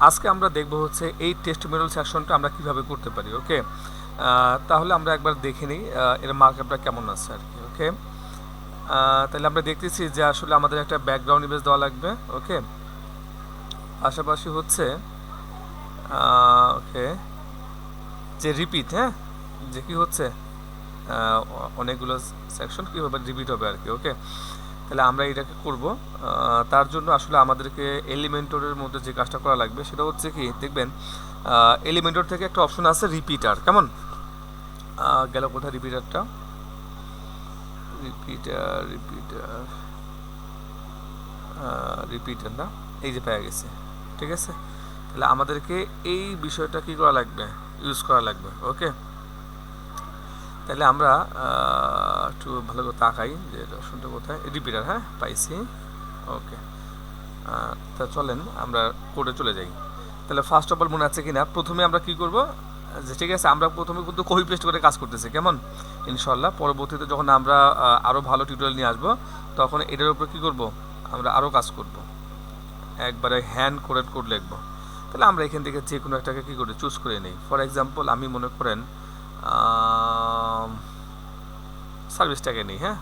আজকে আমরা দেখব হচ্ছে এই টেস্টিমোনিয়াল সেকশনটা আমরা কিভাবে করতে পারি। ওকে, তাহলে আমরা একবার দেখে নিই এর মার্কআপটা কেমন আছে আর কি। ওকে, তাহলে আমরা দেখতেছি যে আসলে আমাদের একটা ব্যাকগ্রাউন্ড ইমেজ দেওয়া লাগবে। ওকে, পাশাপাশি হচ্ছে ওকে যে রিপিট, হ্যাঁ, যে কি হচ্ছে অনেকগুলো সেকশন কীভাবে রিপিট হবে আর কি। ওকে, তাহলে আমরা এটাকে করব। তার জন্য আসলে আমাদেরকে এলিমেন্টরের মধ্যে যে কাজটা করা লাগবে সেটা হচ্ছে কি, দেখবেন এলিমেন্টর থেকে একটা অপশন আছে রিপিটার। কেমন গেল কোথায় রিপিটারটা? রিপিটার রিপিটার না, এই যে পেয়ে গেছে। ঠিক আছে, তাহলে আমাদেরকে এই বিষয়টা কি করা লাগবে, ইউজ করা লাগবে। ওকে, তাহলে আমরা একটু ভালো করে তাকাই যে অপশনটা কোথায়। রিপিটার, হ্যাঁ পাইছি। ওকে, তা চলেন আমরা কোডে চলে যাই। তাহলে ফার্স্ট অফ অল মনে আছে কিনা, প্রথমে আমরা কি করব, যে ঠিক আছে আমরা প্রথমে কিন্তু কপি পেস্ট করে কাজ করতেছি। কেমন, ইনশাল্লাহ পরবর্তীতে যখন আমরা আরও ভালো টিউটোরিয়াল নিয়ে আসবো তখন এটার উপর কী করব, আমরা আরও কাজ করব, একবারে হ্যান্ড কোডেড কোড লিখবো। তাহলে আমরা এখান থেকে যে কোনো একটাকে কী করে চুজ করে নিই। ফর এক্সাম্পল আমি মনে করেন সার্ভিসটাকে নিই, হ্যাঁ,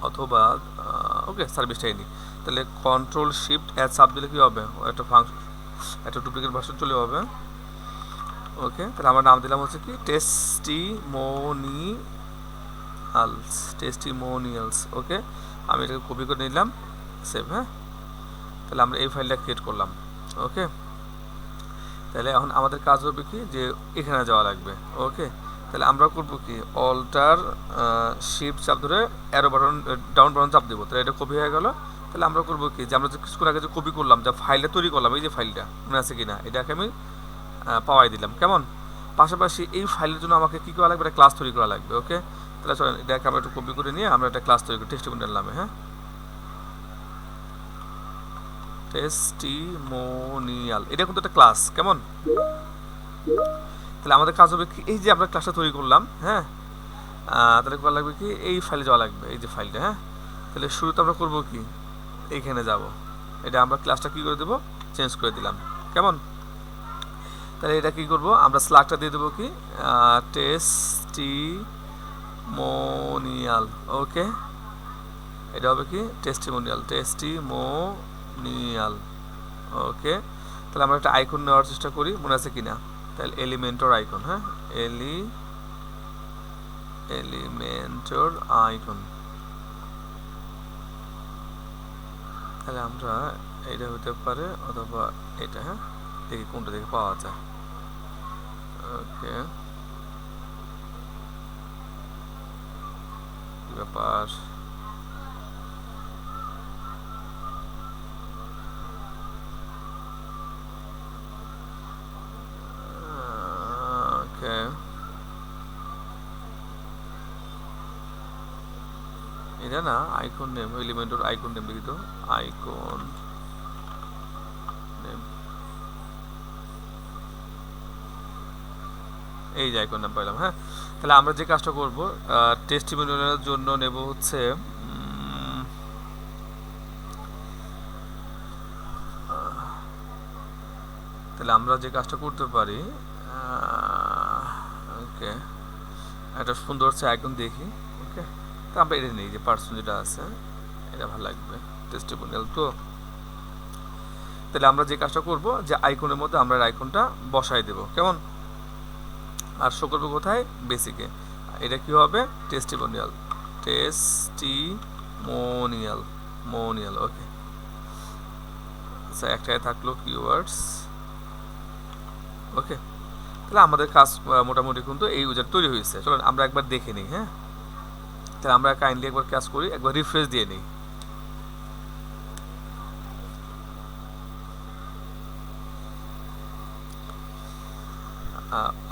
অথবা ওকে সার্ভিসটাই নিই। তাহলে কন্ট্রোল শিফট অ্যাড সাব দিলে কী হবে, একটা ফাংশন, একটা ডুপ্লিকেট ভার্সন চলে হবে। ওকে, তাহলে আমরা নাম দিলাম হচ্ছে কি টেস্টিমোনিয়ালস। ওকে, আমি এটাকে কপি করে নিলাম, সেভ। হ্যাঁ, তাহলে আমরা এই ফাইলটা ক্রিয়েট করলাম। ওকে, তাহলে এখন আমাদের কাজ হবে কি, যে এখানে যাওয়া লাগবে। ওকে, তাহলে আমরা করবো কি, অল্টার শিফট চাপ ধরে অ্যারো বাটন ডাউন বাটন চাপ দেবো। তাহলে এটা কপি হয়ে গেল। তাহলে আমরা করবো কি, যে আমরা যে কিছুক্ষণ আগে যে কপি করলাম, যা ফাইলটা তৈরি করলাম, এই যে ফাইলটা মনে আছে কিনা, এটাকে আমি পাওয়াই দিলাম। কেমন, পাশাপাশি এই ফাইলের জন্য আমাকে কী করা লাগবে, একটা ক্লাস তৈরি করা লাগবে। ওকে, তাহলে চলেন এটাকে আমরা একটু কপি করে নিয়ে আমরা একটা ক্লাস তৈরি করি টেস্টিমোনিয়াল নামে। হ্যাঁ, টেস্টিমোনিয়াল, এটা কিন্তু একটা ক্লাস। কেমন, তাহলে আমাদের কাজ হবে কি, এই যে আমরা ক্লাসটা তৈরি করলাম, হ্যাঁ, তাহলে করা লাগবে কি, এই ফাইলে যাওয়া লাগবে, এই যে ফাইলটা। হ্যাঁ, তাহলে শুরুতে আমরা করবো কি, এইখানে যাব, এটা আমরা ক্লাসটা কী করে দেবো, চেঞ্জ করে দিলাম। কেমন, তাহলে এটা কী করবো, আমরা স্ল্যাগটা দিয়ে দেবো কি টেস্টিমোনিয়াল। ওকে, এটা হবে কি টেস্টিমোনিয়াল। ওকে, তাহলে আমরা একটা আইকন নেওয়ার চেষ্টা করি, মনে আছে কিনা। তাহলে এলিমেন্টর আইকন, হ্যাঁ, এলিমেন্টর আইকন। তাহলে আমরা এটা হতে পারে অথবা এটা, হ্যাঁ, দেখি কোনটা থেকে পাওয়া যায়। ওকে, কি ব্যাপার, ওকে, এটা না icon name, Elementor icon name লিখিত, আইকন নেম, এই যে আইকন নাম পাইলাম। হ্যাঁ, তাহলে আমরা যে কাজটা করব, টেস্টিমোনিয়ালের জন্য নেব হচ্ছে তাহলে আমরা যে কাজটা করতে পারি, ওকে, একটা সুন্দর হচ্ছে আইকন দেখি। ওকে, তো আমরা এটা নিই, যে পার্সন যেটা আছে এটা ভালো লাগবে, টেস্টিমোনিয়াল। তো তাহলে আমরা যে কাজটা করব, যে আইকনের মধ্যে আমরা আইকনটা বসাই দেব। কেমন, আর শো করবো কোথায়, বেসিকে। এটা কি হবে, টেস্টিমোনিয়াল। ওকে, আচ্ছা একটাই থাকলো কিওয়ার্ডস। ওকে, তাহলে আমাদের কাজ মোটামুটি কিন্তু এই ইউজার তৈরি হয়েছে। চলুন আমরা একবার দেখে নিই। হ্যাঁ, তাহলে আমরা কাইন্ডলি একবার কাজ করি, একবার রিফ্রেশ দিয়ে নিই।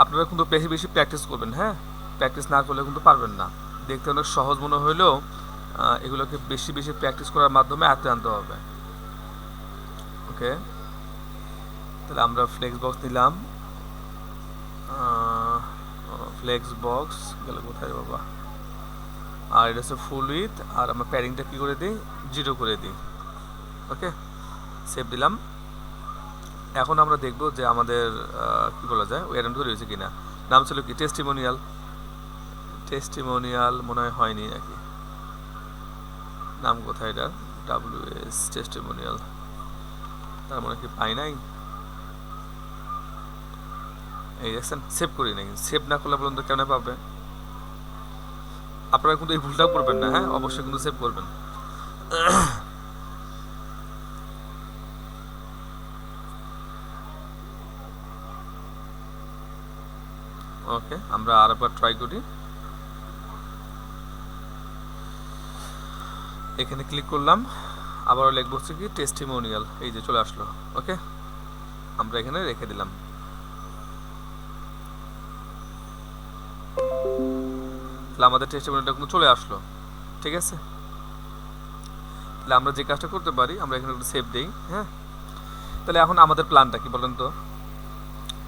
আপনারা কিন্তু বেশি বেশি প্র্যাকটিস করবেন। হ্যাঁ, প্র্যাকটিস না করলে কিন্তু পারবেন না। দেখতে অনেক সহজ মনে হলেও এগুলোকে বেশি বেশি প্র্যাকটিস করার মাধ্যমে আয়ত্তে আনতে হবে। ওকে, তাহলে আমরা ফ্লেক্স বক্স নিলাম, ফ্লেক্স বক্স গেল কোথায় বাবা, আর এটা হচ্ছে ফুল উইথ, আর আমরা প্যাডিংটা কী করে দিই, 0 করে দিই। ওকে, সেভ দিলাম। এখন আমরা দেখব যে আমাদের কি বলা যায় ওই অ্যাডাম তৈরি হয়েছে কিনা। নাম ছিল কি টেস্টিমোনিয়াল, টেস্টিমোনিয়াল মনে হয়নি নাকি, নাম কোথায় এটা, WS টেস্টিমোনিয়াল, তার মনে কি পাই নাই, এই দেখছেন সেভ করি নাই, সেভ না করলে বলুন তো কেন পাবে। আপনারা কিন্তু এই ভুলটাও করবেন না, হ্যাঁ অবশ্যই কিন্তু সেভ করবেন। ওকে আমরা আরেকবার ট্রাই করি, এখানে ক্লিক করলাম, আবারও লিখব হচ্ছে কি টেস্টিমোনিয়াল, এই যে চলে আসলো। ওকে আমরা এখানে রেখে দিলাম। তাহলে আমাদের টেস্টিমোনিয়ালটা কিন্তু চলে আসলো, ঠিক আছে। তাহলে আমরা যে কাজটা করতে পারি, আমরা এখানে একটু সেভ দেই, হ্যাঁ। তাহলে এখন আমাদের প্ল্যানটা কি বলেন তো,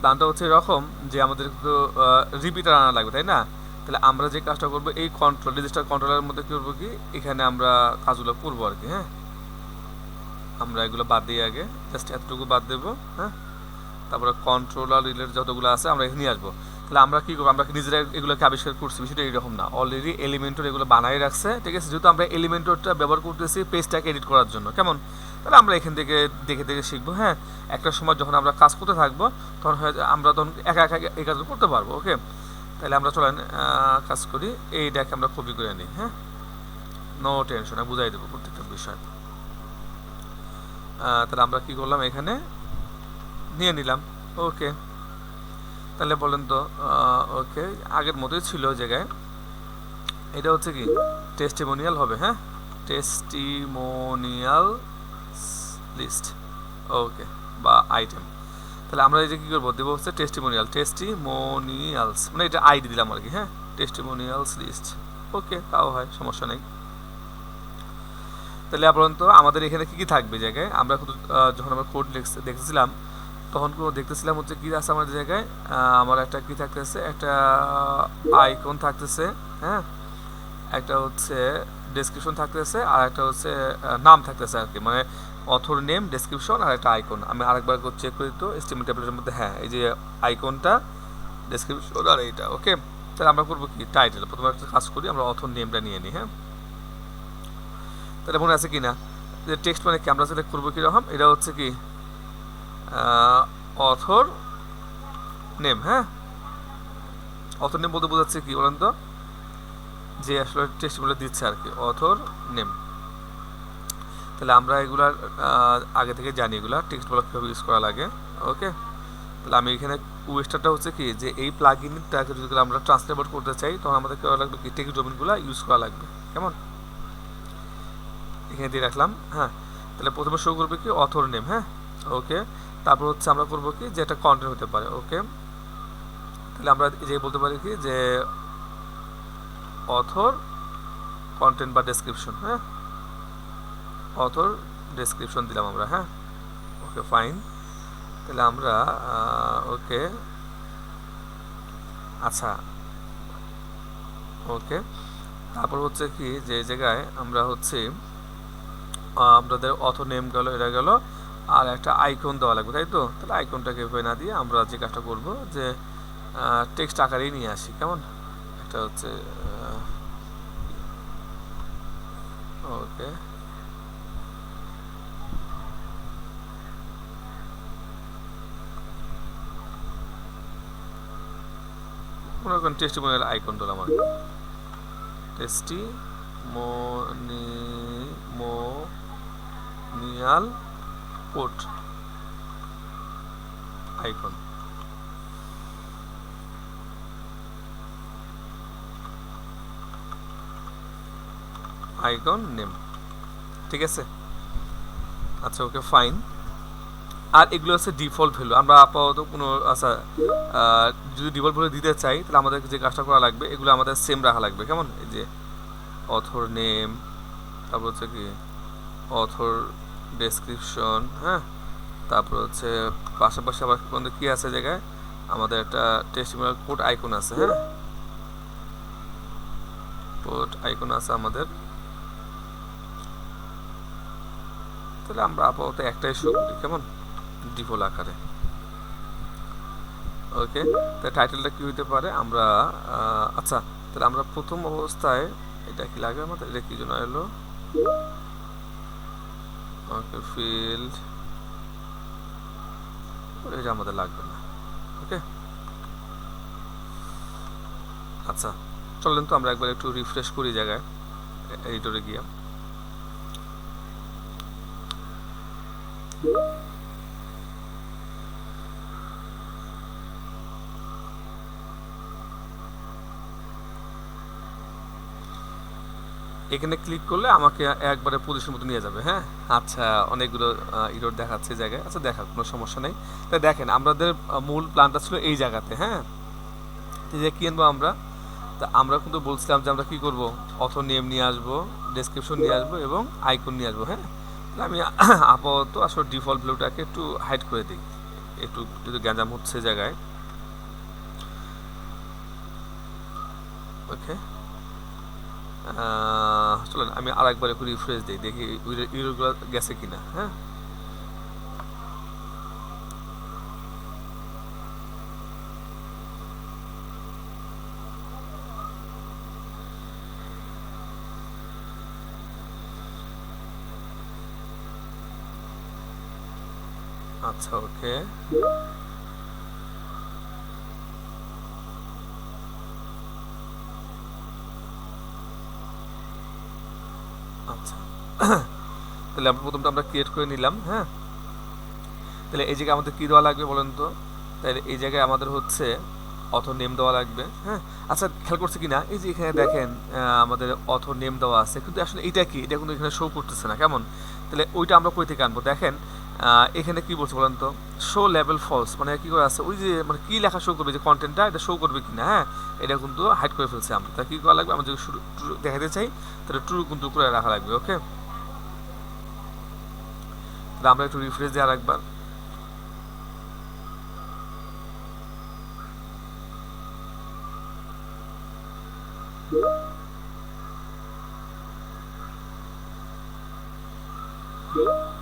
প্ল্যানটা হচ্ছে এরকম যে আমাদের তো রিপিটার আনা লাগবে, তাই না। তাহলে আমরা যে কাজটা করবো এই কন্ট্রোল রেজিস্টার কন্ট্রোলের মধ্যে কী করবো কি এখানে আমরা কাজগুলো করবো আর কি, হ্যাঁ। আমরা এগুলো বাদ দিয়ে আগে জাস্ট এতটুকু বাদ দেবো, হ্যাঁ। তারপরে কন্ট্রোলার রিলেটেড যতগুলো আছে আমরা এখানে নিয়ে আসবো। তাহলে আমরা কী করবো, আমরা নিজেরা এগুলোকে আবিষ্কার করছি, বিষয়টা এইরকম না, অলরেডি এলিমেন্টর এগুলো বানাই রাখছে, ঠিক আছে। যেহেতু আমরা এলিমেন্টরটা ব্যবহার করতেছি পেজটাকে এডিট করার জন্য, কেমন, তাহলে আমরা এখান থেকে দেখে দেখে শিখবো, হ্যাঁ। একটা সময় যখন আমরা কাজ করতে থাকবো তখন আমরা তখন একা একা এই কাজগুলো করতে পারবো। ওকে তাহলে আমরা চলেন কাজ করি, এইটাকে আমরা কপি করে নিই, হ্যাঁ, নো টেনশন, আমি বুঝাই দেবো প্রত্যেকটা বিষয়। তাহলে আমরা কি করলাম, এখানে নিয়ে নিলাম। ওকে তাহলে বলেন তো, ওকে আগের মতোই ছিল জায়গায়, এটা হচ্ছে কি টেস্টিমোনিয়াল হবে, হ্যাঁ, টেস্টিমোনিয়াল লিস্ট, ওকে বা আইটেম। তাহলে আমরা এই যে কী করবো, দেবো হচ্ছে টেস্টিমোনিয়াল, টেস্টিমোনিয়ালস মানে এটা আইডি দিলাম আর কি, হ্যাঁ, টেস্টিমোনিয়ালস লিস্ট। ওকে তাও হয়, সমস্যা নেই। তাহলে তো আমাদের এখানে কী কী থাকবে জায়গায়, আমরা যখন আমরা কোড দেখতেছিলাম তখন দেখতেছিলাম হচ্ছে কী আছে আমাদের জায়গায়, আমার একটা কী থাকতেছে, একটা আইকন থাকতেছে, হ্যাঁ, একটা হচ্ছে ডেসক্রিপশন থাকতেছে, আর একটা হচ্ছে নাম থাকতেছে আর কি, মানে অথর নেম, ডেসক্রিপশন আর একটা আইকন। আমি আরেকবার চেক করি তো এসটিএমএল ট্যাবলেটের মধ্যে, হ্যাঁ এই যে আইকনটা, ডেসক্রিপশন আর এইটা। ওকে তাহলে আমরা করবো কি টাইটেল, প্রথমে একটা কাজ করি, আমরা অথর নেমটা নিয়ে নিই, হ্যাঁ। তাহলে মনে আছে কি না যে টেক্সট মানে কি আমরা সিলেক্ট করবো কীরকম, এটা হচ্ছে কি অথর নেম, হ্যাঁ, অথর নেম বলতে বোঝাচ্ছে কি বলেন তো, যে আসলে টেক্সটগুলো দিচ্ছে আর কি, অথর নেম। তাহলে আমরা এগুলার আগে থেকে জানি এগুলা টেক্সটগুলো কীভাবে ইউজ করা লাগে। ওকে তাহলে আমি এখানে ওয়েস্টারটা হচ্ছে কি যে এই প্লাগ ইনটাকে যদি আমরা ট্রান্সলেট করতে চাই তখন আমাদের কী করা লাগবে, কি টেক্সট ডোমেনগুলো ইউজ করা লাগবে, কেমন, এখানে দিয়ে রাখলাম, হ্যাঁ। তাহলে প্রথমে শুরু করবে কি অথর নেম, হ্যাঁ, ওকে। তারপর হচ্ছে আমরা করবো কি যে একটা কন্টেন্ট হতে পারে, ওকে। তাহলে আমরা যে বলতে পারি কি যে অথর কন্টেন্ট বা ডেসক্রিপশন, হ্যাঁ, অথর ডেসক্রিপশন দিলাম আমরা, হ্যাঁ, ওকে ফাইন। তাহলে আমরা ওকে আচ্ছা ওকে তারপর হচ্ছে কি যে জায়গায় আমরা হচ্ছে আমাদের অথর নেম গেল, এটা গেল, আর একটা আইকন দেওয়া লাগবে, তাই তো। তাহলে আইকনটাকে এভাবে না দিয়ে আমরা যে কাজটা করবো যে টেক্সট আকারেই নিয়ে আসি, কেমন, একটা হচ্ছে ওকে মনে করেন টেস্টিমোনিয়াল আইকন দিলাম আর testimonial code icon, icon name, ঠিক আছে। আচ্ছা ওকে ফাইন। আর এগুলো হচ্ছে ডিফল্ট ভ্যালু, আমরা আপাতত কোনো আচ্ছা যদি ডিফল্ট ভ্যালু দিতে চাই তাহলে আমাদের যে কাজটা করা লাগবে এগুলো আমাদের সেম রাখা লাগবে, কেমন, এই যে অথর নেম, তারপর হচ্ছে কি অথর ডেসক্রিপশন, হ্যাঁ, তারপর হচ্ছে পাশাপাশি আবার কী আছে জায়গায় আমাদের একটা টেস্টিমোনিয়াল কোড আইকন আছে, হ্যাঁ, কোড আইকন আছে আমাদের। তাহলে আমরা আপাতত একটাই শুরু করি, কেমন, ডিফল্ট আকারে। ওকে, তাই টাইটেলটা কি হইতে পারে আমরা আচ্ছা, তাহলে আমরা প্রথম অবস্থায় এটা কি লাগে আমাদের, এটা কি জন্য এলো, ওকে ফিল্ড, এটা আমাদের লাগবে না। ওকে, আচ্ছা চলেন তো আমরা একবার একটু রিফ্রেশ করি জায়গায় এডিটরে গিয়ে। এখানে ক্লিক করলে আমাকে একবারে পজিশন মতো নিয়ে যাবে। হ্যাঁ, আচ্ছা অনেকগুলো ইরোর দেখাচ্ছে জায়গায়, আচ্ছা দেখা কোনো সমস্যা নেই। তাই দেখেন আমাদের মূল প্ল্যানটা ছিল এই জায়গাতে। হ্যাঁ, যে কি আনবো আমরা, তা আমরা কিন্তু বলছিলাম যে আমরা কি করব, অথর নেম নিয়ে আসবো, ডেসক্রিপশন নিয়ে আসবো এবং আইকন নিয়ে আসবো। হ্যাঁ, তাহলে আমি আপাতত আসলে ডিফল্ট ভ্যালুটাকে একটু হাইড করে দিই, একটু যদি গ্যাঞ্জাম হচ্ছে জায়গায়। ওকে, চলেন আমি আর একবার একটু রিফ্রেশ দিই, দেখি ইউরোগুলো গেছে কিনা। হ্যাঁ, আচ্ছা ওকে, আচ্ছা তাহলে আমরা প্রথমটা আমরা ক্রিয়েট করে নিলাম। হ্যাঁ, তাহলে এই জায়গায় আমাদের কী দেওয়া লাগবে বলেন তো, তাহলে এই জায়গায় আমাদের হচ্ছে অথর নেম দেওয়া লাগবে। হ্যাঁ, আচ্ছা খেয়াল করছে কি না, এই যে এখানে দেখেন আমাদের অথর নেম দেওয়া আছে, কিন্তু আসলে এটা কি, এটা কিন্তু এখানে শো করতেছে না। কেমন, তাহলে ওইটা আমরা কই থেকে আনবো, দেখেন এখানে কি বলছে বলেন তো, শো লেভেল ফলস, মানে কি করে আছে, ওই যে মানে কি লেখা শো করবে, যে কন্টেন্টটা এটা শো করবে কিনা। হ্যাঁ, এটা কিন্তু হাইড করে ফেলছে আমরা, তা কি করা লাগবে, আমরা যদি দেখাতে চাই তাহলে ট্রু কিন্তু করে রাখা লাগবে। ওকে, তাহলে আমরা একটু রিফ্রেশ দিয়ে আর একবার।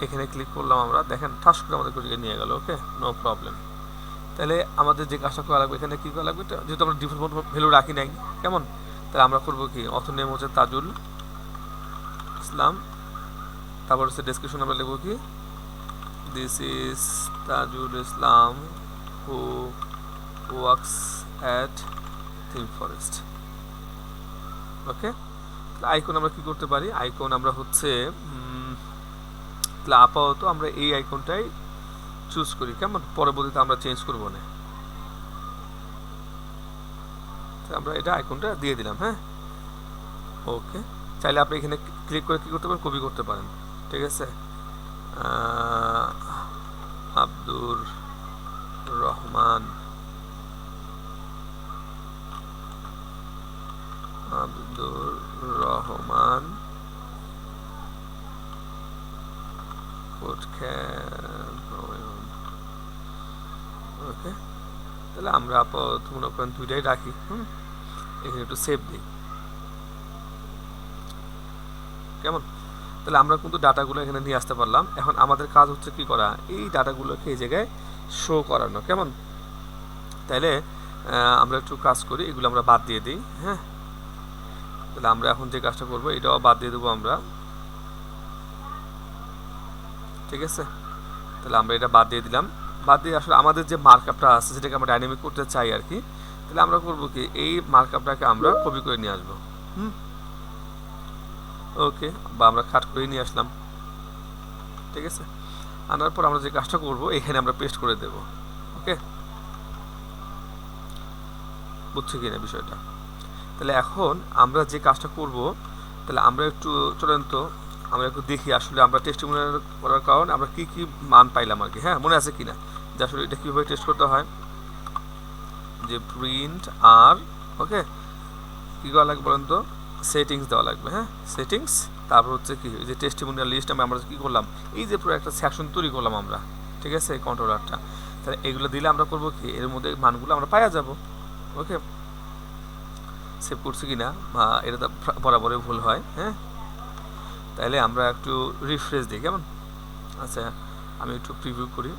এখানে ক্লিক করলাম আমরা, দেখেন ঠাস করে আমাদের কোচিকে নিয়ে গেল। ওকে, নো প্রবলেম। তাহলে আমাদের যে কাজটা করা লাগবে, এখানে কী করা লাগবে, যেহেতু আমরা ডিফল্ট ভ্যালু রাখি নাই, কেমন, তাহলে আমরা করবো কি, অথর নেম হচ্ছে তাজুল ইসলাম, তারপর হচ্ছে ডেসক্রিপশন আমরা লিখবো কি, this is Tajul Islam who works at Theme Forest. Okay, তাহলে আইকন আমরা কি করতে পারি, আইকন আমরা হচ্ছে তাহলে আপাতত আমরা এই আইকনটাই চুজ করি। কেমন, পরবর্তীতে আমরা চেঞ্জ করবো না, আমরা এটা আইকনটা দিয়ে দিলাম। হ্যাঁ, ওকে, চাইলে আপনি এখানে ক্লিক করে কি করতে পারেন, কপি করতে পারেন। ঠিক আছে, আব্দুর রহমান, আব্দুর রহমান ওকে, তাহলে আমরা আপাতত মনে করেন দুইটাই রাখি। এখানে একটু সেভ দিই। কেমন, তাহলে আমরা কিন্তু ডাটাগুলো এখানে নিয়ে আসতে পারলাম। এখন আমাদের কাজ হচ্ছে কি করা, এই ডাটাগুলোকে এই জায়গায় শো করানো। কেমন, তাহলে আমরা একটু কাজ করি, এগুলো আমরা বাদ দিয়ে দিই। হ্যাঁ, তাহলে আমরা এখন যে কাজটা করবো এটাও বাদ দিয়ে দেবো আমরা। ঠিক আছে, তাহলে আমরা এটা বাদ দিয়ে দিলাম। বাদ দিয়ে আসলে আমাদের যে মার্কআপটা আছে, যেটাকে আমরা ডাইনামিক করতে চাই আর কি, তাহলে আমরা করবো কি, এই মার্কআপটাকে আমরা কপি করে নিয়ে আসবো। ওকে, বা আমরা কাট করে নিয়ে আসলাম। ঠিক আছে, আনার পর আমরা যে কাজটা করবো এখানে আমরা পেস্ট করে দেব। ওকে, বুঝছি কিনা বিষয়টা, তাহলে এখন আমরা যে কাজটা করব, তাহলে আমরা একটু চলেন তো আমরা একটু দেখি আসলে আমরা টেস্টিমোনিয়াল করার কারণে আমরা কি কি মান পাইলাম আর কি। হ্যাঁ, মনে আছে কিনা যে আসলে এটা কীভাবে টেস্ট করতে হয়, যে প্রিন্ট আর ওকে কী করা লাগবে বলেন তো, সেটিংস দেওয়া লাগবে। হ্যাঁ, সেটিংস, তারপর হচ্ছে কি, যে টেস্টিমোনিয়াল লিস্ট আমরা কী করলাম, এই যে পুরো একটা সেকশন তৈরি করলাম আমরা। ঠিক আছে, এই কন্ট্রোলারটা, তাহলে এগুলো দিলে আমরা করবো কি, এর মধ্যে মানগুলো আমরা পাওয়া যাব। ওকে, সেভ করছি কিনা, এটা তো বরাবরই ভুল হয়। হ্যাঁ, তাহলে আমরা একটু রিফ্রেশ দিই। কেমন, আচ্ছা আমি একটু প্রিভিউ করি।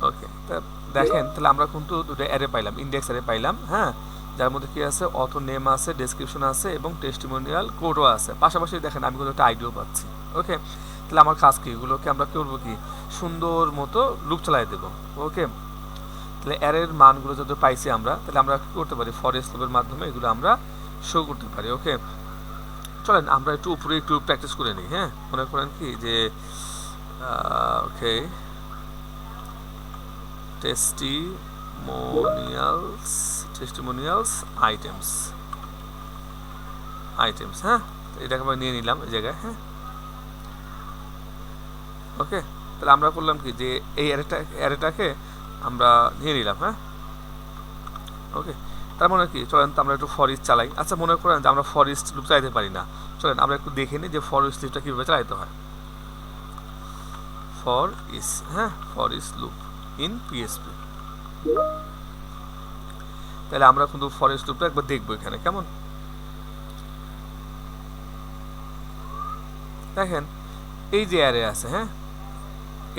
ওকে, তা দেখেন তাহলে আমরা কিন্তু দুটো অ্যারে পাইলাম, ইন্ডেক্স অ্যারে পাইলাম, হ্যাঁ, যার মধ্যে কি আছে, অথর নেম আছে, ডেসক্রিপশন আছে এবং টেস্টিমোনিয়াল কোডও আছে। পাশাপাশি দেখেন আমি কিন্তু একটা আইডিও পাচ্ছি। ওকে, তাহলে আমার কাজ কি, এগুলোকে আমরা করবো কি সুন্দর মতো লুপ চালাই দেবো। ওকে, তাহলে অ্যারের মানগুলো যদি পাইছি আমরা, তাহলে আমরা কি করতে পারি, ফরেস্ট লুপের মাধ্যমে এগুলো আমরা শো করতে পারি। ওকে, চলেন আমরা একটু উপরে একটু প্র্যাকটিস করে নিই। হ্যাঁ, মনে করেন কি যে ওকে, টেস্টিমোনিয়ালস আইটেমস, হ্যাঁ, এটাকে আমরা নিয়ে নিলাম এই জায়গায়। হ্যাঁ, ওকে, তাহলে আমরা করলাম কি যে এই অ্যারেটাকে আমরা নিয়ে নিলাম। হ্যাঁ, ওকে, তার মানে কি, চলেন তো আমরা একটু ফর ইচ চালাই। আচ্ছা, মনে করেন যে আমরা ফর ইচ লুপ চালাতে পারি না, চলেন আমরা একটু দেখে নিই যে ফর ইচ লুপটা কীভাবে চালাতে হয়। ফর ইচ, হ্যাঁ, for each loop in PSP. তাহলে আমরা কিন্তু ফর ইচ লুপটা একবার দেখবো এখানে কেমন। দেখেন এই যে অ্যারে আছে, হ্যাঁ,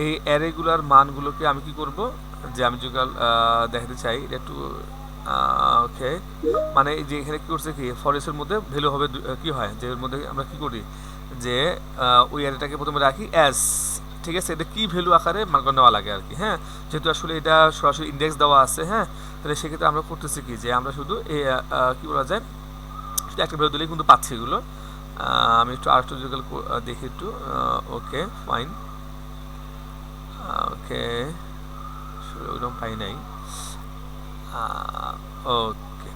এই অ্যারেগুলার মানগুলোকে আমি কি করব, যে আমি যদি দেখাতে চাই একটু, ওকে, মানে যে এখানে কি করছে কি, ফরেস্টের মধ্যে ভ্যালু হবে কি হয়, যে এর মধ্যে আমরা কি করি যে ওই অ্যারেটাকে প্রথমে রাখি অ্যাজ, ঠিক আছে, এটা কি ভ্যালু আকারে মান নেওয়া লাগে আর কি। হ্যাঁ, যেহেতু আসলে এটা সরাসরি ইন্ডেক্স দেওয়া আছে, হ্যাঁ, তাহলে সেক্ষেত্রে আমরা করতেছি কি যে আমরা শুধু কি বলা যায়, শুধু একটা ভ্যালু দিলেই কিন্তু পাচ্ছি এগুলো। আমি একটু আরেকটু দেখি একটু। ওকে, ফাইন, ওকে, ওইরকম পাই নাই। ওকে,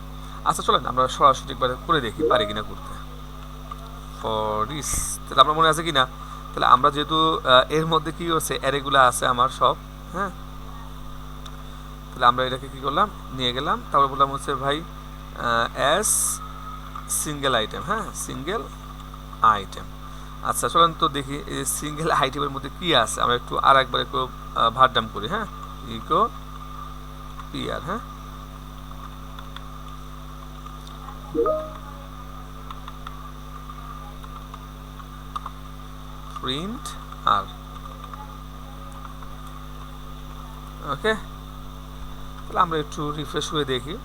আচ্ছা চলেন আমরা সরাসরি একবার করে দেখি পারি কিনা করতে। ফরিস, তাহলে আপনার মনে আছে কিনা, তাহলে আমরা যেহেতু এর মধ্যে কি হচ্ছে অ্যারেগুলো আছে আমার সব, হ্যাঁ, তাহলে আমরা এটাকে কি করলাম, নিয়ে গেলাম, তারপর বললাম হচ্ছে ভাই অ্যাস সিঙ্গেল আইটেম, হ্যাঁ, সিঙ্গেল আইটেম। আচ্ছা চলেন তো দেখি এই সিঙ্গেল আইটেমের মধ্যে কি আছে, আমরা একটু আর একবার একটু ভারডাম করি। হ্যাঁ, ইকো পিআর, হ্যাঁ, প্রিন্ট আর, ওকে, তাহলে আমরা একটু রিফ্রেশ করে দেখি।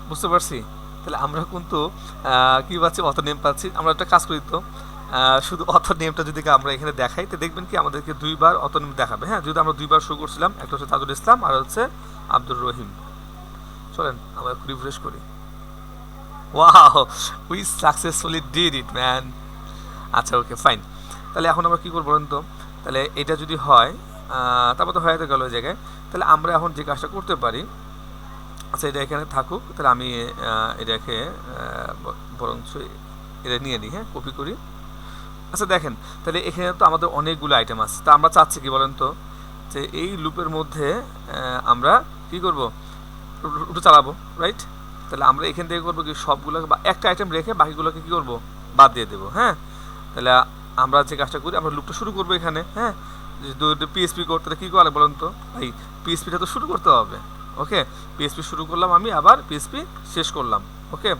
বুঝতে পারছি, তাহলে আমরা কিন্তু কি পাচ্ছি, অথর নেম পাচ্ছি। আমরা একটা কাজ করি তো, শুধু অথর নেমটা যদি আমরা এখানে দেখাই, তো দেখবেন কি আমাদেরকে দুইবার অথর নেম দেখাবে। হ্যাঁ, যদি আমরা দুইবার শো করছিলাম, একটা হচ্ছে তাজুল ইসলাম আর হচ্ছে আব্দুর রহিম। চলেন আমরা রিফ্রেশ করি। Wow, we successfully did it man. আচ্ছা, ওকে, ফাইন। তাহলে এখন আমরা কী করবো বলেন তো, তাহলে এটা যদি হয়, তারপর তো হয়ে গেল ওই জায়গায়, তাহলে আমরা এখন যে কাজটা করতে পারি, আচ্ছা এটা এখানে থাকুক, তাহলে আমি এটাকে বরঞ্চ এটা নিয়ে নিই, হ্যাঁ, কপি করি। আচ্ছা দেখেন, তাহলে এখানে তো আমাদের অনেকগুলো আইটেম আছে, তা আমরা চাচ্ছি কি বলেন তো, যে এই লুপের মধ্যে আমরা কি করব, লুপটা চালাবো, রাইট। তাহলে আমরা এখান থেকে করবো কি, সবগুলোকে একটা আইটেম রেখে বাকিগুলোকে কি করবো, বাদ দিয়ে দেবো। হ্যাঁ, তাহলে আমরা যে কাজটা করি, আমরা লুপটা শুরু করবো এখানে। হ্যাঁ, যদি পিএসপি করতে, তাহলে কী করে বলেন তো ভাই, পিএসপিটা তো শুরু করতে হবে। ওকে, পিএসপি শুরু করলাম আমি, আবার পিএসপি শেষ করলাম। ওকে,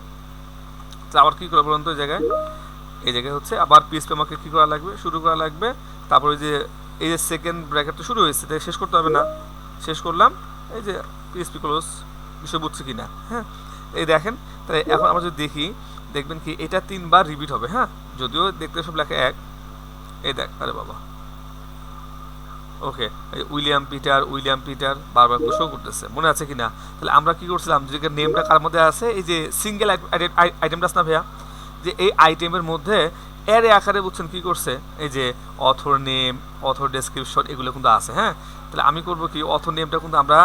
আবার কী করে বলুন তো এই জায়গায় হচ্ছে আবার পিএসপি আমাকে কী করা লাগবে, শুরু করা লাগবে। তারপরে এই যে সেকেন্ড ব্র্যাকেটটা শুরু হয়েছে, তাই শেষ করতে হবে না, শেষ করলাম, এই যে পিএসপি ক্লোজ, বিষয় বুঝছি কি না। হ্যাঁ, এই দেখেন, তাহলে এখন আমরা যদি দেখি, দেখবেন কি এটা 3 বার রিপিট হবে। হ্যাঁ, যদিও দেখতে সব লেখা এক, এই দেখ, আরে বাবা, ওকে, উইলিয়াম পিটার বারবার শো করতেছে, মনে আছে কিনা। তাহলে আমরা কি করছিলাম, যে নেমটা কার মধ্যে আছে, এই যে সিঙ্গেল আইটেমটা আছে না ভাইয়া, যে এই আইটেমের মধ্যে অ্যারে আকারে বুঝছেন কি করছে, এই যে অথর নেম, অথর ডেসক্রিপশন, এগুলো কিন্তু আছে। হ্যাঁ, তাহলে আমি করব কি, অথর নেমটা কিন্তু আমরা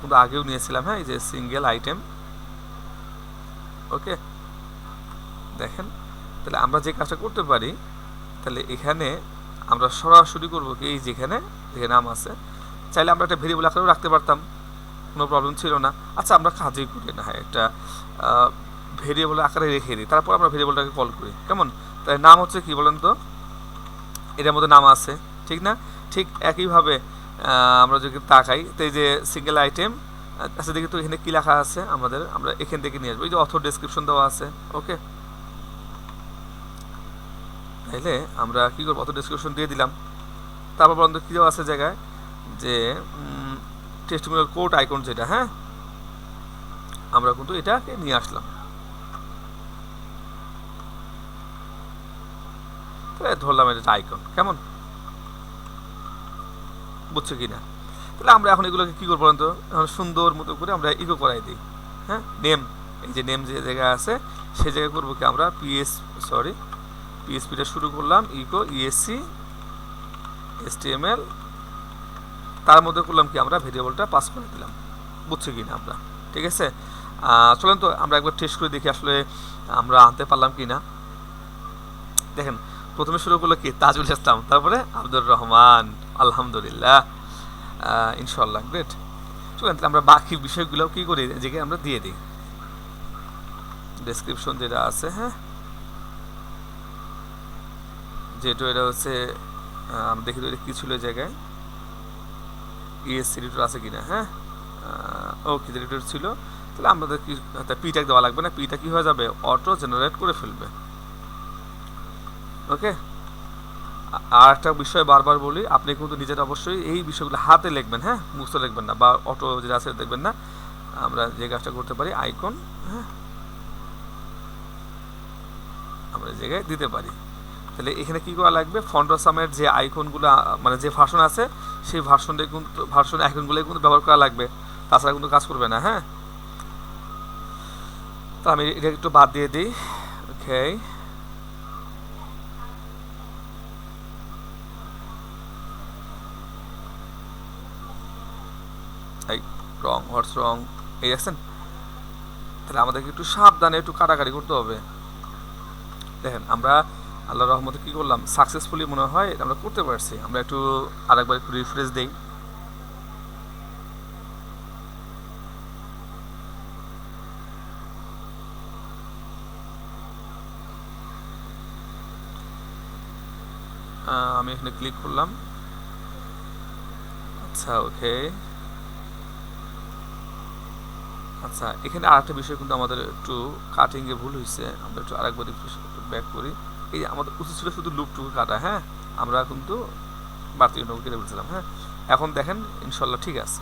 কিন্তু আগেও নিয়েছিলাম। হ্যাঁ, এই যে সিঙ্গেল আইটেম, ওকে, দেখেন, তাহলে আমরা যে কাজটা করতে পারি, তাহলে এখানে আমরা সরাসরি করবো কি, এই যেখানে নাম আছে, চাইলে আমরা একটা ভেরিয়েবল আকারেও রাখতে পারতাম, কোনো প্রবলেম ছিল না। আচ্ছা আমরা কাজই করি না, হ্যাঁ, একটা ভেরিয়েবল আকারে রেখে দিই, তারপর আমরা ভেরিয়েবলটাকে কল করি, কেমন। তাই নাম হচ্ছে কি বলেন তো, এটার মধ্যে নাম আছে, ঠিক না। ঠিক একইভাবে আমরা যদি তাকাই, তো এই যে সিঙ্গেল আইটেম, আচ্ছা দেখি তো এখানে কী লেখা আছে আমাদের, আমরা এখান থেকে নিয়ে আসবো, এই যে অথর ডেসক্রিপশন দেওয়া আছে। ওকে, তাইলে আমরা কী করবো, অত ডেসক্রিপশন দিয়ে দিলাম। তারপর বলুন কী দেওয়া আছে জায়গায় যে টেস্টিমোনিয়াল কোড আইকন যেটা, হ্যাঁ আমরা কিন্তু এটাকে নিয়ে আসলাম। ধরলাম এটা আইকন, কেমন বুঝছো কি না? তাহলে আমরা এখন এগুলোকে কী করবো বলুন তো, সুন্দর মতো করে আমরা ইকো করাই দিই। হ্যাঁ নেম, এই যে নেম যে জায়গায় আছে সেই জায়গায় করবো কি আমরা পিএসপিটা শুরু করলাম, ইকো ইএসসি HTML, তার মধ্যে করলাম কি আমরা ভেরিয়েবলটা পাস করে দিলাম। বুঝছো কি না আমরা? ঠিক আছে, চলেন তো আমরা একবার টেস্ট করে দেখি আসলে আমরা আনতে পারলাম কি না। দেখেন প্রথমে শুরু করলো কি তাজুল ইসলাম, তারপরে আব্দুর রহমান, আলহামদুলিল্লাহ, ইনশাল্লাহ গ্রেট। চলেন তাহলে আমরা বাকি বিষয়গুলো কী করি, যেখানে আমরা দিয়ে দিই ডেসক্রিপশন যেটা আছে, হ্যাঁ যেহেতু এটা হচ্ছে আমরা দেখি তো এটা কী ছিল জায়গায়, ইএসসি এডিটর আছে কিনা, হ্যাঁ ওকে এডিটর ছিল। তাহলে আমাদের কি পিটা দেওয়া লাগবে না, পিটা কি হয়ে যাবে অটো জেনারেট করে ফেলবে। ওকে, আর একটা বিষয় বারবার বলি, আপনি কিন্তু নিজেরা অবশ্যই এই বিষয়গুলো হাতে লিখবেন, হ্যাঁ মুখস্থ লিখবেন না, বা অটো যেটা আছে দেখবেন না। আমরা যে কাজটা করতে পারি আইকন, হ্যাঁ আমরা এই জায়গায় দিতে পারি। তাহলে এখানে কী করা লাগবে, ফন্টসামের যে আইকনগুলো মানে যে ভার্সন আছে সেই ভার্সনটা কিন্তু ভার্সন আইকনগুলোই কিন্তু ব্যবহার করা লাগবে, তাছাড়া কিন্তু কাজ করবে না। হ্যাঁ তো আমি এটা একটু বাদ দিয়ে দিই। ওকে, রং হোয়াটস রং, এই দেখছেন? তাহলে আমাদেরকে একটু সাবধানে একটু কাটাকাটি করতে হবে। দেখেন আমরা আল্লাহ রহমতে কী করলাম, সাকসেসফুলি মনে হয় আমরা করতে পারছি। আমরা একটু আরেকবার একটু রিফ্রেশ দিই। আমি এখানে ক্লিক করলাম, আচ্ছা ওকে। আচ্ছা এখানে আরেকটা বিষয় কিন্তু আমাদের একটু কাটিংয়ে ভুল হয়েছে, আমরা একটু আরেকবার একটু ব্যাক করি। এই যে আমাদের উচিত ছিল শুধু লুপটুকু কাটা, হ্যাঁ আমরা কিন্তু বাড়তি কেটে বলছিলাম। হ্যাঁ এখন দেখেন ইনশাল্লাহ ঠিক আছে।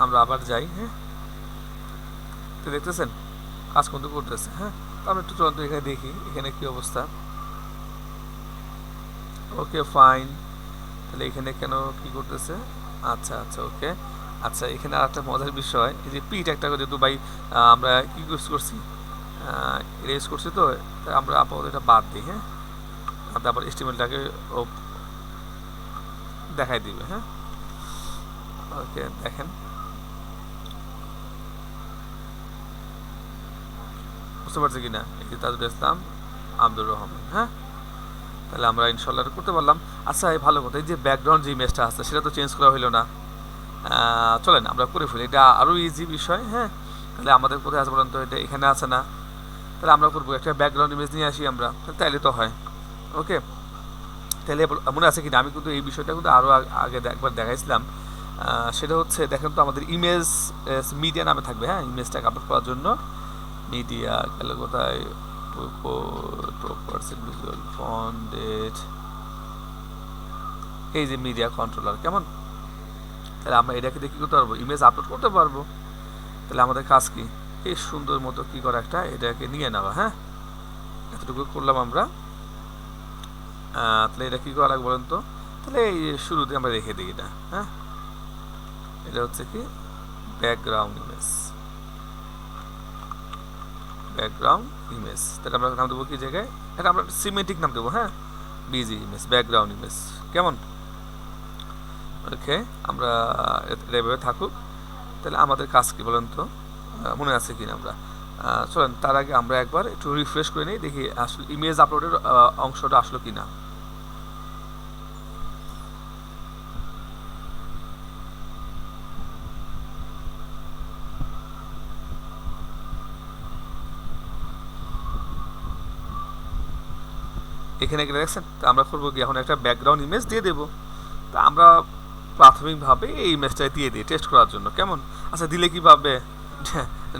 আমরা আবার যাই, হ্যাঁ তো দেখতেছেন কাজ কিন্তু করতেছে। হ্যাঁ তো আমরা একটু চলন্ত এখানে দেখি এখানে কি অবস্থা। ওকে ফাইন, তাহলে এখানে কেন কি করতেছে, আচ্ছা আচ্ছা ওকে। আচ্ছা এখানে আর একটা মজার বিষয়, এই যে পিট একটা যেহেতু ভাই আমরা কি ইউজ করছি, এটা ইউজ করছি, তো আমরা আপাতত এটা বাদ দিই। হ্যাঁ তারপর এস্টিমেলটাকে ও দেখাই দিবে। হ্যাঁ ওকে দেখেন বুঝতে পারছি কিনা, এই যে তাজুল ইসলাম, আব্দুর রহমান। হ্যাঁ তাহলে আমরা ইনশাল্লাহ করতে পারলাম। আচ্ছা এই ভালো কথা, এই যে ব্যাকগ্রাউন্ড যে ইমেজটা আছে সেটা তো চেঞ্জ করা হলো না, চলেন আমরা করে ফেলি, এটা আরও ইজি বিষয়। হ্যাঁ তাহলে আমাদের কোথায় আছে বলেন তো, এটা এখানে আছে না, তাহলে আমরা করবো একটা ব্যাকগ্রাউন্ড ইমেজ নিয়ে আসি আমরা, তাহলে তো হয়। ওকে তাহলে মনে আছে কিনা, আমি কিন্তু এই বিষয়টা কিন্তু আরও আগে একবার দেখাইছিলাম। সেটা হচ্ছে দেখেন তো আমাদের ইমেজ মিডিয়া নামে থাকবে। হ্যাঁ ইমেজটাকে আপলোড করার জন্য মিডিয়া গেলে কোথায়, ভিজুয়াল ফন্ট, এই যে মিডিয়া কন্ট্রোলার, কেমন? তাহলে আমরা এটাকে দিয়ে কী করতে পারবো, ইমেজ আপলোড করতে পারবো। তাহলে আমাদের কাজ কি, এই সুন্দর মতো কী করা একটা এটাকে নিয়ে নেওয়া। হ্যাঁ এতটুকু করলাম আমরা। তাহলে এটা কী করা লাগবে বলেন তো, তাহলে এই শুরুতে আমরা রেখে দিই এটা। হ্যাঁ এটা হচ্ছে কি ব্যাকগ্রাউন্ড ইমেজ, ব্যাকগ্রাউন্ড ইমেজ। তাহলে আমরা নাম দেবো কি জায়গায়, এটা আমরা সিমেন্টিক নাম দেবো। হ্যাঁ বিজি ইমেজ, ব্যাকগ্রাউন্ড ইমেজ, কেমন? ওকে আমরা এভাবে থাকুক। তাহলে আমাদের কাজ কি বলেন তো, মনে আছে কিনা আমরা, চলেন তার আগে আমরা একবার একটু রিফ্রেশ করে নিই, দেখি আসলে ইমেজ আপলোডের অংশটা আসলো কিনা। এখানে গেলে দেখছেন, তো আমরা করবো কি এখন একটা ব্যাকগ্রাউন্ড ইমেজ দিয়ে দেবো। তা আমরা প্রাথমিকভাবে এই ইমেজটা দিয়ে দিই টেস্ট করার জন্য, কেমন? আচ্ছা, দিলে কি পাবে?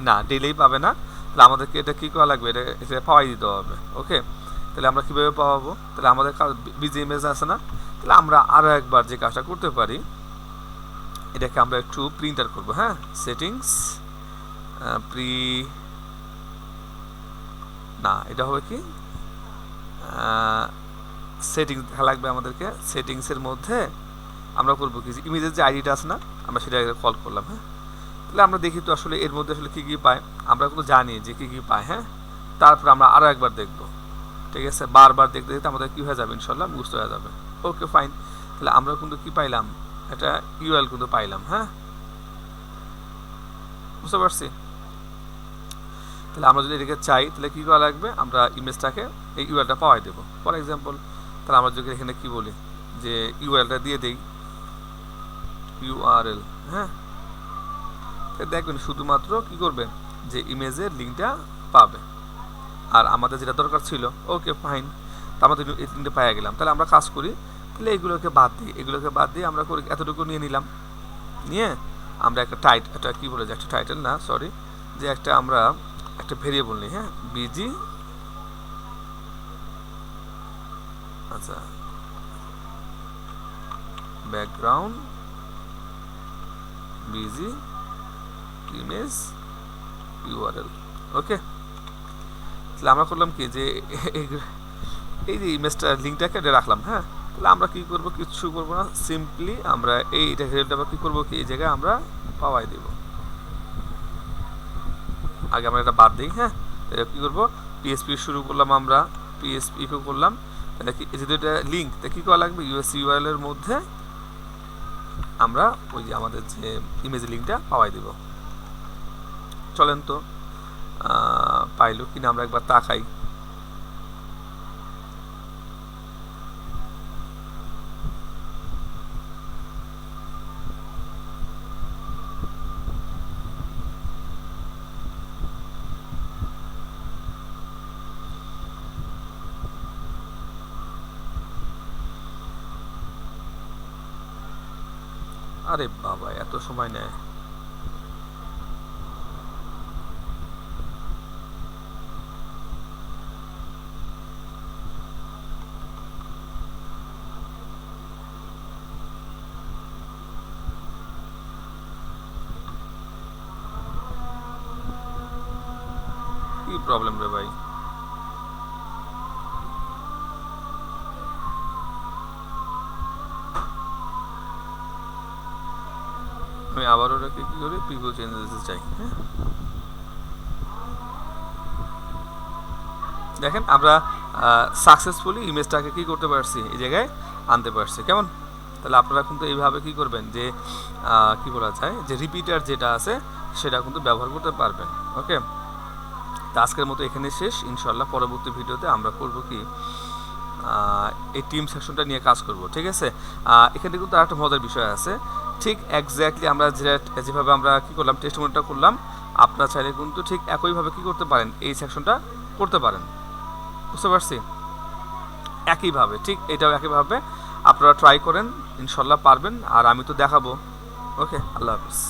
না, দিলেই পাবে না। তাহলে আমাদেরকে এটা কী করা লাগবে? এটা পাওয়াই দিতে হবে। ওকে, তাহলে আমরা কীভাবে পাওয়াবো? তাহলে আমাদের বিজি ইমেজ আছে না, তাহলে আমরা আরও একবার যে কাজটা করতে পারি, এটাকে আমরা একটু প্রিন্টার করবো। হ্যাঁ, সেটিংস না, এটা হবে কি সেটিংস দেখা লাগবে আমাদেরকে। সেটিংসের মধ্যে আমরা করবো কি, ইমেজের যে আইডিটা আছে না, আমরা সেটা কল করলাম। হ্যাঁ, তাহলে আমরা দেখি তো আসলে এর মধ্যে আসলে কী কী পায়, আমরা কিন্তু জানি যে কী কী পায়। হ্যাঁ, তারপর আমরা আরও একবার দেখব। ঠিক আছে, বারবার দেখতে দেখতে আমাদের কী হয়ে যাবে, ইনশাল্লাহ মুখস্থ হয়ে যাবে। ওকে, ফাইন। তাহলে আমরা কিন্তু কী পাইলাম, একটা ইউআরএল কিন্তু পাইলাম। হ্যাঁ, বুঝতে পারছি। তাহলে আমরা যদি এটাকে চাই, তাহলে কী করা লাগবে, আমরা ইমেজটাকে এই ইউআরএলটা পাওয়াই দেবো। ফর এক্সাম্পল, তাহলে আমরা যদি এখানে কী বলি যে ইউআরএলটা দিয়ে দেই, ইউআরএল। হ্যাঁ, দেখবেন শুধুমাত্র কী করবে, যে ইমেজের লিঙ্কটা পাবে। আর আমাদের যেটা দরকার ছিল, ওকে ফাইন, তা আমাদের এই লিঙ্কটা পাওয়া গেলাম। তাহলে আমরা কাজ করি, তাহলে এগুলোকে বাদ দিয়ে আমরা করি এতটুকু নিয়ে নিলাম, নিয়ে আমরা একটা কী বলে, যে একটা টাইটেল না, সরি, যে আমরা একটা ভেরিয়েবল নিই। হ্যাঁ, বিজি, আচ্ছা, ব্যাকগ্রাউন্ড বিজি ইমেজ ইউআরএল। ওকে, তাহলে আমরা করলাম কি, যে এই যে ইমেজটা লিঙ্কটাকে রাখলাম। হ্যাঁ, তাহলে আমরা কী করবো, কিচ্ছু করবো না, সিম্পলি আমরা এইটা হেডটা কী করবো, কি এই জায়গায় আমরা পাওয়াই দেব। আগে আমরা এটা বাদ দিই। হ্যাঁ, কী করবো, পিএসপি শুরু করলাম, আমরা পিএসপি ইকো করলাম। তাহলে কি, যেহেতু এটা লিঙ্ক, তা কী করা লাগবে, ইউএসসি ইউআরএল এর মধ্যে আমরা ওই যে আমাদের যে ইমেজ লিঙ্কটা পাওয়াই দেব। চলেন তো পাইলো কিনা আমরা একবার তাকাই। আরে বাবা, এত সময় নেয়। কি প্রবলেম রে ভাই? আমি আবারও ওটাকে কী করি, প্রিভিউ চেঞ্জেস চাই। হ্যাঁ, দেখেন আমরা সাকসেসফুলি ইমেজটাকে কী করতে পারছি, এই জায়গায় আনতে পারছি। কেমন? তাহলে আপনারা কিন্তু এইভাবে কী করবেন, যে কী বলা যায়, যে রিপিটার যেটা আছে সেটা কিন্তু ব্যবহার করতে পারবেন। ওকে, তো আজকের মতো এখানে শেষ। ইনশাল্লাহ পরবর্তী ভিডিওতে আমরা করব কি, এই টিম সেকশনটা নিয়ে কাজ করব। ঠিক আছে, এখানে কিন্তু আরেকটা মজার বিষয় আছে। ঠিক এক্স্যাক্টলি আমরা যেভাবে আমরা কী করলাম, টেস্টিমনিটা করলাম, আপনারা চাইলে কিন্তু ঠিক একইভাবে কী করতে পারেন, এই সেকশনটা করতে পারেন। বুঝতে পারছি? একইভাবে, ঠিক এটাও একইভাবে আপনারা ট্রাই করেন, ইনশাল্লাহ পারবেন। আর আমি তো দেখাবো। ওকে, আল্লাহ হাফিজ।